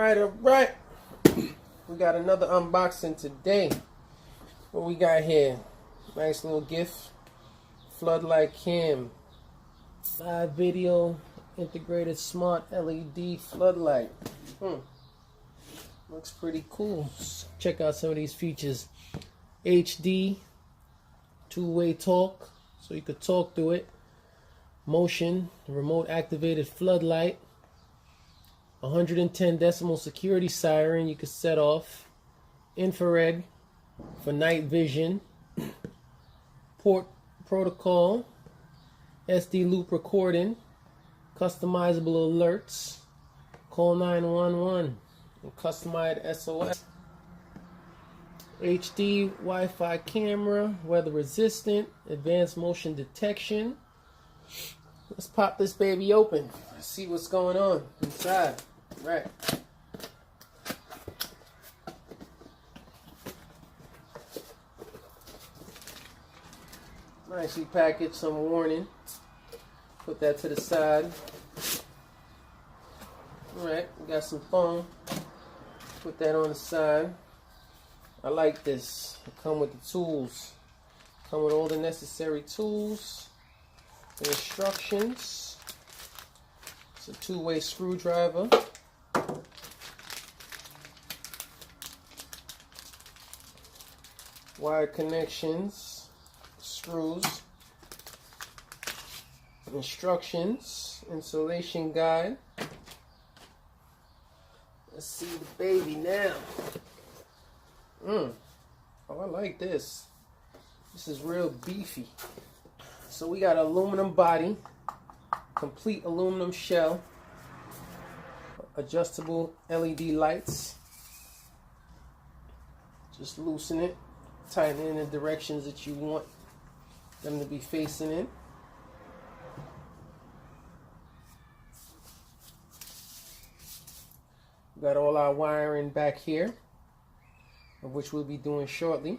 Alright. We got another unboxing today. What we got here? Nice little gift. Floodlight cam. Live video integrated smart LED floodlight. Looks pretty cool. Check out some of these features. HD, two-way talk, so you could talk through it. Motion, remote activated floodlight. 110 decibel security siren you could set off. Infrared for night vision. Port protocol. SD loop recording. Customizable alerts. Call 911 and customized SOS. HD Wi-Fi camera, weather resistant, advanced motion detection. Let's pop this baby open. See what's going on inside. Right. Nicely packaged, some warning. Put that to the side. Alright, we got some foam. Put that on the side. I like this. It come with the tools. Come with all the necessary tools. The instructions. It's a two-way screwdriver. Wire connections. Screws. Instructions. Installation guide. Let's see the baby now. Oh, I like this. This is real beefy. So we got an aluminum body, complete aluminum shell, adjustable LED lights. Just loosen it, tighten it in the directions that you want them to be facing in. We got all our wiring back here, of which we'll be doing shortly.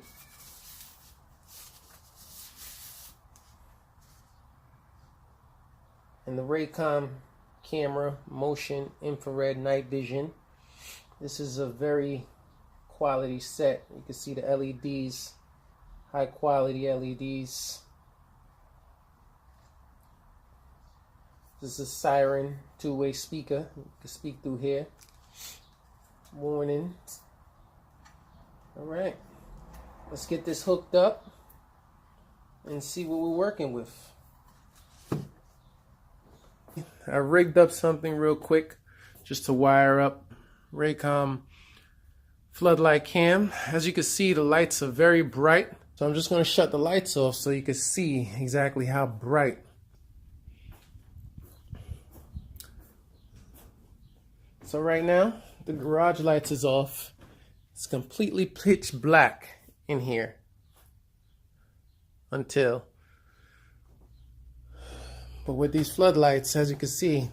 And the Rraycom camera, motion, infrared, night vision. This is a very quality set. You can see the LEDs, high quality LEDs. This is Siren, two-way speaker. You can speak through here. Warning. Alright, let's get this hooked up and see what we're working with. I rigged up something real quick just to wire up Rraycom floodlight cam. As you can see, the lights are very bright. So I'm just going to shut the lights off so you can see exactly how bright. So right now, the garage lights is off. It's completely pitch black in here until. But with these floodlights, as you can see,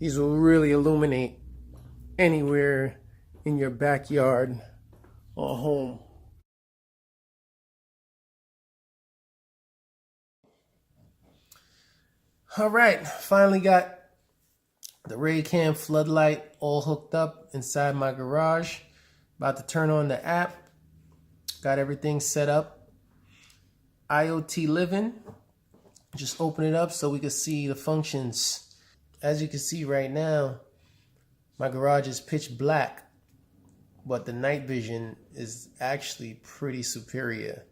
these will really illuminate anywhere in your backyard or home. All right, finally got the Rraycom floodlight all hooked up inside my garage. About to turn on the app. Got everything set up. IoT Living. Just open it up so we can see the functions. As you can see right now, my garage is pitch black, but the night vision is actually pretty superior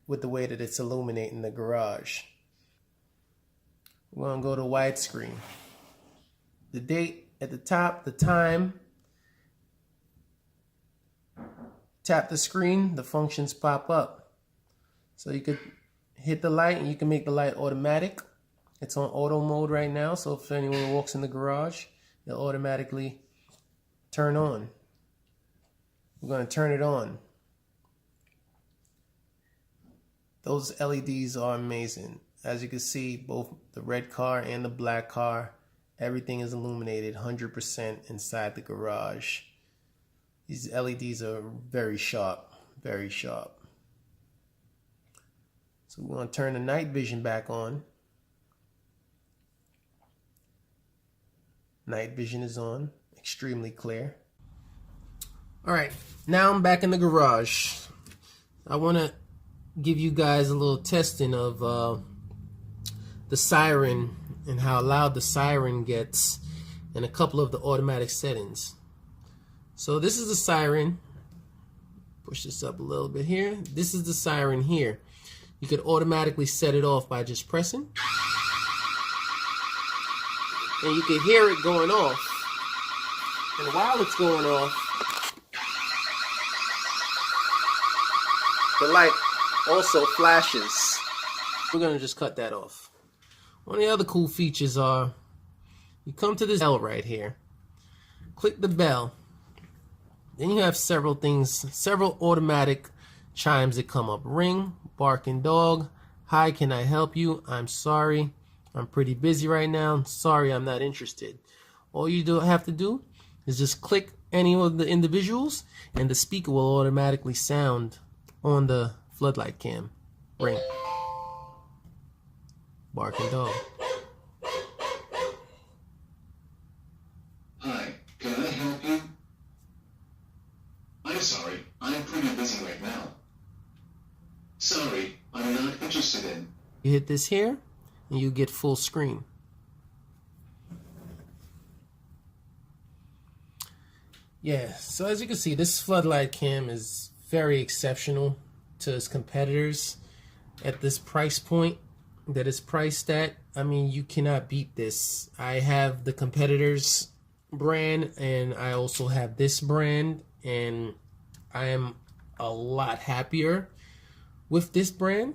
with the way that it's illuminating the garage. We're gonna go to widescreen. The date at the top, the time. Tap the screen, the functions pop up. So you could hit the light and you can make the light automatic. It's on auto mode right now, so if anyone walks in the garage, it'll automatically turn on. We're going to turn it on. Those LEDs are amazing. As you can see, both the red car and the black car, everything is illuminated 100% inside the garage. These LEDs are very sharp, very sharp. So we're going to turn the night vision back on. Night vision is on, extremely clear. All right, now I'm back in the garage. I want to give you guys a little testing of the Siren and how loud the Siren gets and a couple of the automatic settings. So this is the Siren. Push this up a little bit here. This is the Siren here. You could automatically set it off by just pressing. And you can hear it going off. And while it's going off, the light also flashes. We're going to just cut that off. One of the other cool features are, you come to this bell right here. Click the bell. Then you have several things, several automatic chimes that come up. Ring, barking dog, hi, can I help you? I'm sorry, I'm pretty busy right now. Sorry, I'm not interested. All you have to do is just click any of the individuals and the speaker will automatically sound on the floodlight cam. Ring, barking dog. Hi, can I help you? I'm sorry, I'm pretty busy right now. Sorry, I'm not interested in. You hit this here and you get full screen. Yeah, so as you can see, this floodlight cam is very exceptional to its competitors at this price point that it's priced at. I mean, you cannot beat this. I have the competitors brand and I also have this brand, and I am a lot happier with this brand.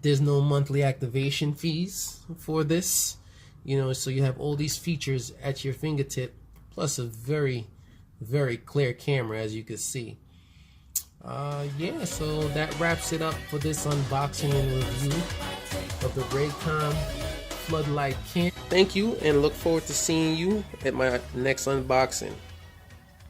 There's no monthly activation fees for this, you know, so you have all these features at your fingertip, plus a very, very clear camera, as you can see. Yeah, so that wraps it up for this unboxing and review of the Rraycom Floodlight Cam. Thank you, and look forward to seeing you at my next unboxing.